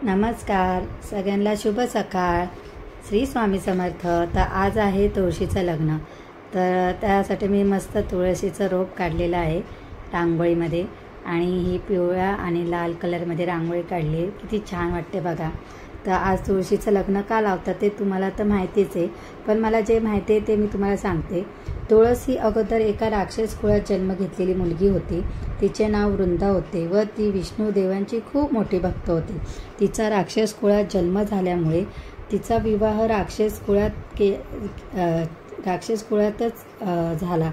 नमस्कार सगळ्यांना शुभ सकाळ. श्री स्वामी समर्थ. तर आज आहे तुळशीचं लग्न. तर त्यासाठी मी मस्त तुळशीचं रोप काढलेलं आहे रांगोळीमध्ये आणि ही पिवळ्या आणि लाल कलरमध्ये रांगोळी काढली. किती छान वाटते बघा. तर आज तुळशीचं लग्न का लावतात ते तुम्हाला तर माहितीच आहे, पण मला जे माहिती आहे ते मी तुम्हाला सांगते. तुळस ही अगोदर एका राक्षस कुळात जन्म घेतलेली मुलगी होती. तिचे नाव वृंदा होते व ती विष्णुदेवांची खूप मोठी भक्त होती. तिचा राक्षस कुळात जन्म झाल्यामुळे तिचा विवाह राक्षस कुळातच झाला.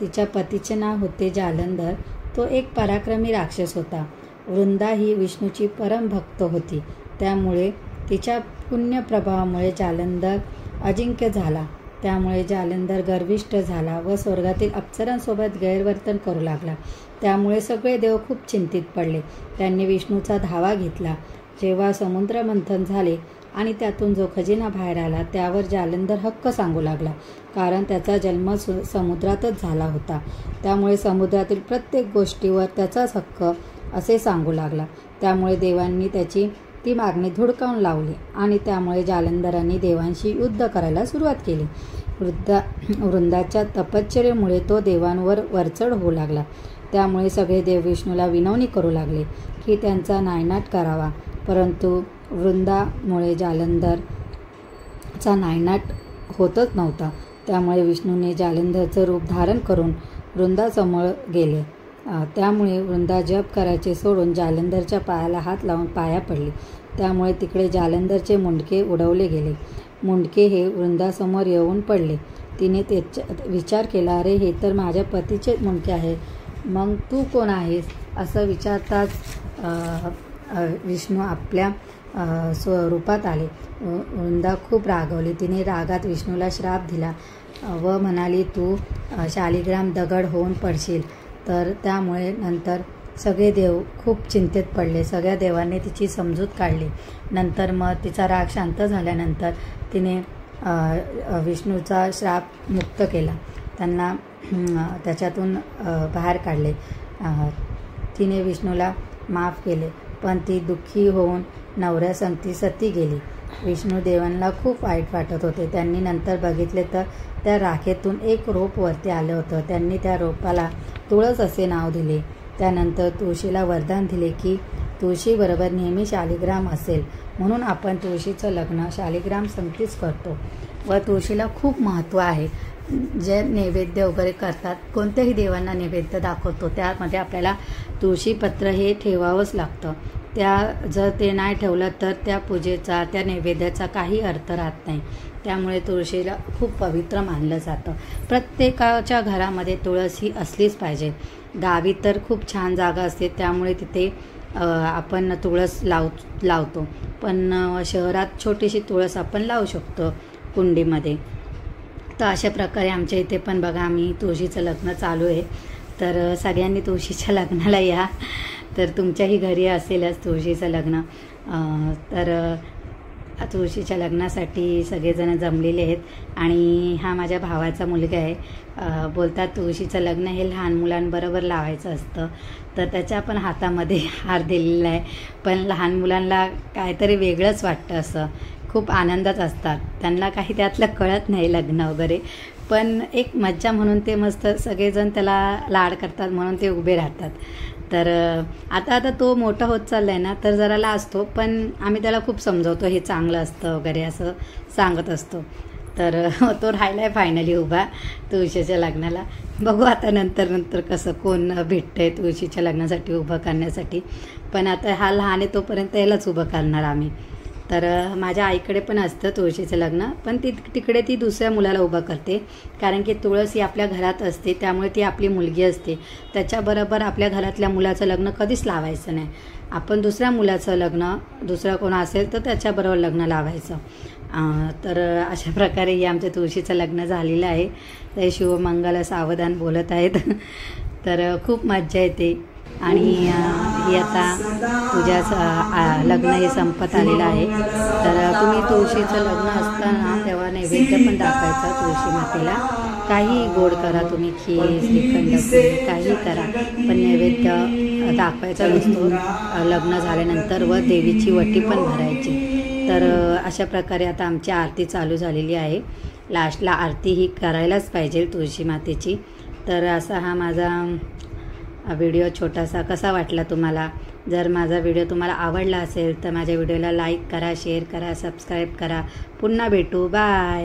तिच्या पतीचे नाव होते जालंधर. तो एक पराक्रमी राक्षस होता. वृंदा ही विष्णूची परम भक्त होती, त्यामुळे तिच्या पुण्यप्रभावामुळे जालंधर अजिंक्य झाला. त्यामुळे जालंधर गर्विष्ठ झाला व स्वर्गातील अप्सरांसोबत गैरवर्तन करू लागला. त्यामुळे सगळे देव खूप चिंतित पडले. त्यांनी विष्णूचा धावा घेतला. जेव्हा समुद्र मंथन झाले आणि त्यातून जो खजिना बाहेर आला त्यावर जालंधर हक्क सांगू लागला, कारण त्याचा जन्म समुद्रातच झाला होता. त्यामुळे समुद्रातील प्रत्येक गोष्टीवर त्याचाच हक्क असे सांगू लागला. त्यामुळे देवांनी त्याची ती मागणी धुडकावून लावली आणि त्यामुळे जालंधरांनी देवांशी युद्ध करायला सुरुवात केली. वृंदाच्या तपश्चर्येमुळे तो देवांवर वरचढ होऊ लागला. त्यामुळे सगळे देव विष्णूला विनवणी करू लागले की त्यांचा नायनाट करावा, परंतु वृंदामुळे जालंधरचा नायनाट होतच नव्हता. त्यामुळे विष्णूने जालंधरचं रूप धारण करून वृंदासमोर गेले. त्यामुळे वृंदा जप करायचे सोडून जालंधरच्या पायाला हात लावून पाया पडली. त्यामुळे तिकडे जालंधरचे मुंडके उडवले गेले. मुंडके हे वृंदासमोर येऊन पडले. तिने विचार केला, अरे हे तर माझ्या पतीचे मुंडके आहे, मग तू कोण आहेस असं विचारताच विष्णू आपल्या स्वरूपात आले. वृंदा खूप रागवली. तिने रागात विष्णूला श्राप दिला व म्हणाली, तू शालिग्राम दगड होऊन पडशील. तर त्यामुळे नंतर सगळे देव खूप चिंतेत पडले. सगळ्या देवांनी तिची समजूत काढली. नंतर मग तिचा राग शांत झाल्यानंतर तिने विष्णूचा श्राप मुक्त केला. त्यांना त्याच्यातून बाहेर काढले. तिने विष्णूला माफ केले, पण ती दुःखी होऊन नवऱ्यासंगती सती गेली. विष्णू देवांना खूप वाईट वाटत होते. त्यांनी नंतर बघितले तर त्या राखेतून एक रोप वरती आलं होतं. त्यांनी त्या रोपाला तुळस असे नाव दिले. त्यानंतर तुळशीला वरदान दिले की तुळशीबरोबर नेहमी शालिग्राम असेल, म्हणून आपण तुळशीचं लग्न शालिग्राम संगतीच करतो. व तुळशीला खूप महत्त्व आहे. जे नैवेद्य वगैरे करतात, कोणत्याही देवांना नैवेद्य दाखवतो त्यामध्ये आपल्याला तुळशीपत्र हे ठेवावंच लागतं. जर ते नाही ठेवलं तर त्या पूजेचा त्या नैवेद्याचा काही अर्थ राहत नाही. त्यामुळे तुळशीला खूप पवित्र मानलं जातं. प्रत्येकाच्या घरामध्ये तुळस ही असलीच पाहिजे. गावी तर खूप छान जागा असते, त्यामुळे तिथे आपण तुळस लावतो, पण शहरात छोटीशी तुळस आपण लावू शकतो कुंडीमध्ये. तर अशा प्रकारे आमच्या इथे पण बघा, आम्ही तुळशीचं लग्न चालू आहे. तर सगळ्यांनी तुळशीच्या लग्नाला या. तर तुमच्याही घरी असेलच तुळशीचं लग्न. तर तुळशीच्या लग्नासाठी सगळेजण जमलेले आहेत. आणि हा माझ्या भावाचा मुलगा आहे. बोलतात तुळशीचं लग्न हे लहान मुलांबरोबर लावायचं असतं, तर त्याच्या पण हातामध्ये हार दिलेला आहे. पण लहान मुलांना काहीतरी वेगळंच वाटतं, असं खूप आनंदात असतात. त्यांना काही त्यातलं कळत नाही लग्न वगैरे, पण एक मज्जा म्हणून ते मस्त सगळेजण त्याला लाड करतात म्हणून ते उभे राहतात. तर आता तो मोठा होत चालला आहे ना, तर जरा लाजतो, पण आम्ही त्याला खूप समजवतो हे चांगलं असतं वगैरे असं सांगत असतो. तर तो राहिला आहे फायनली उभा तुळशीच्या लग्नाला. बघू आता नंतर कसं कोण भेटतं आहे तुळशीच्या लग्नासाठी उभं करण्यासाठी. पण आता हा लहान आहे तोपर्यंत यालाच उभं करणार आम्ही. तर माझ्या आईकडे पण असतं तुळशीचं लग्न, पण तिकडे ती दुसऱ्या मुलाला उभं करते, कारण की तुळस ही आपल्या घरात असते, त्यामुळे ती आपली मुलगी असते. त्याच्याबरोबर आपल्या घरातल्या मुलाचं लग्न कधीच लावायचं नाही. आपण दुसऱ्या मुलाचं लग्न, दुसरं कोण असेल तर त्याच्याबरोबर लग्न लावायचं. तर अशा प्रकारे हे आमच्या तुळशीचं लग्न झालेलं आहे. ते शिवमंगल सावधान बोलत आहेत. तर खूप मज्जा येते. आणि हे आता पूजाचं लग्न हे संपत आलेलं आहे. तर तुम्ही तुळशीचं लग्न असताना तेव्हा नैवेद्य पण दाखवायचं तुळशी मातेला. काही गोड करा तुम्ही, खीर श्रीखंड पुरी काही करा, पण नैवेद्य दाखवायचा नसतो लग्न झाल्यानंतर, व देवीची वटी पण भरायची. तर अशा प्रकारे आता आमची आरती चालू झालेली आहे. लास्टला आरती ही करायलाच पाहिजे तुळशी मातेची. तर असा हा माझा व्हिडिओ छोटासा कसा वाटला तुम्हाला? जर माझा व्हिडिओ तुम्हाला आवडला असेल तर माझ्या व्हिडिओला लाईक करा, शेअर करा, सबस्क्राईब करा. पुन्हा भेटू. बाय.